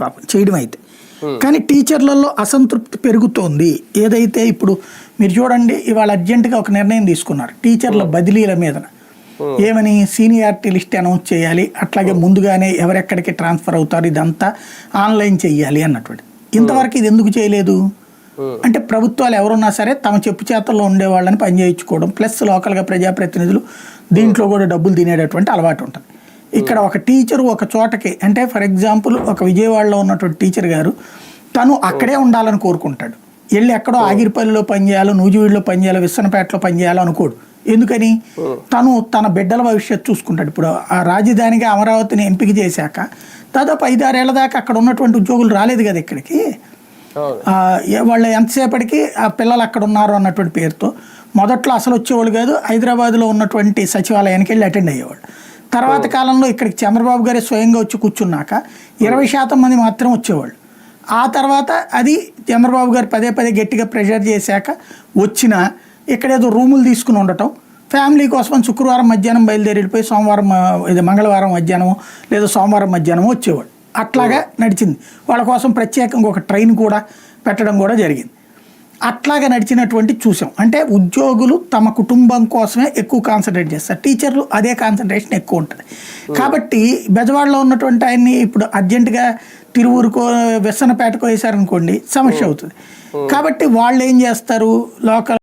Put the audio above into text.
పాపం చేయడం అయితే. కానీ టీచర్లలో అసంతృప్తి పెరుగుతోంది. ఏదైతే ఇప్పుడు మీరు చూడండి, ఇవాళ అర్జెంటుగా ఒక నిర్ణయం తీసుకున్నారు టీచర్ల బదిలీల మీద. ఏమని సీనియారిటీ లిస్ట్ అనౌన్స్ చేయాలి, అట్లాగే ముందుగానే ఎవరెక్కడికి ట్రాన్స్ఫర్ అవుతారు ఇదంతా ఆన్లైన్ చెయ్యాలి అన్నటువంటి. ఇంతవరకు ఇది ఎందుకు చేయలేదు అంటే, ప్రభుత్వాలు ఎవరున్నా సరే తమ చెప్పు చేతల్లో ఉండేవాళ్ళని పనిచేయించుకోవడం, ప్లస్ లోకల్గా ప్రజాప్రతినిధులు దీంట్లో కూడా డబ్బులు తినేటటువంటి అలవాటు ఉంటుంది. ఇక్కడ ఒక టీచరు ఒక చోటకి, అంటే ఫర్ ఎగ్జాంపుల్ ఒక విజయవాడలో ఉన్నటువంటి టీచర్ గారు తను అక్కడే ఉండాలని కోరుకుంటాడు. వెళ్ళి ఎక్కడో ఆగిరిపల్లిలో పనిచేయాలో, నూజివీడులో పనిచేయాలో, విస్సనపేటలో పనిచేయాలో అనుకోడు. ఎందుకని? తను తన బిడ్డల భవిష్యత్తు చూసుకుంటాడు. ఇప్పుడు ఆ రాజధానిగా అమరావతిని ఎంపిక చేశాక దాదాపు 5-6 ఏళ్ల దాకా అక్కడ ఉన్నటువంటి ఉద్యోగులు రాలేదు కదా ఇక్కడికి. వాళ్ళు ఎంతసేపటికి ఆ పిల్లలు అక్కడ ఉన్నారు అన్నటువంటి పేరుతో మొదట్లో అసలు వచ్చేవాళ్ళు కాదు. హైదరాబాద్లో ఉన్నటువంటి సచివాలయానికి వెళ్ళి అటెండ్ అయ్యేవాళ్ళు. తర్వాత కాలంలో ఇక్కడికి చంద్రబాబు గారే స్వయంగా వచ్చి కూర్చున్నాక 20% మంది మాత్రం వచ్చేవాళ్ళు. ఆ తర్వాత అది చంద్రబాబు గారు పదే పదే గట్టిగా ప్రెషర్ చేశాక వచ్చిన ఇక్కడ ఏదో రూములు తీసుకుని ఉండటం, ఫ్యామిలీ కోసం శుక్రవారం మధ్యాహ్నం బయలుదేరి వెళ్ళిపోయి సోమవారం ఇది మంగళవారం మధ్యాహ్నమో లేదా సోమవారం మధ్యాహ్నమో వచ్చేవాళ్ళు. అట్లాగా నడిచింది. వాళ్ళ కోసం ప్రత్యేకంగా ఒక ట్రైన్ కూడా పెట్టడం కూడా జరిగింది. అట్లాగా నడిచినటువంటి చూసాం. అంటే ఉద్యోగులు తమ కుటుంబం కోసమే ఎక్కువ కాన్సన్ట్రేట్ చేస్తారు, టీచర్లు అదే కాన్సన్ట్రేషన్ ఎక్కువ ఉంటుంది. కాబట్టి బెజవాడలో ఉన్నటువంటి ఆయన్ని ఇప్పుడు అర్జెంటుగా తిరువురుకో విస్సనపేటకో వేశారనుకోండి సమస్య అవుతుంది. కాబట్టి వాళ్ళు ఏం చేస్తారు, లోకల్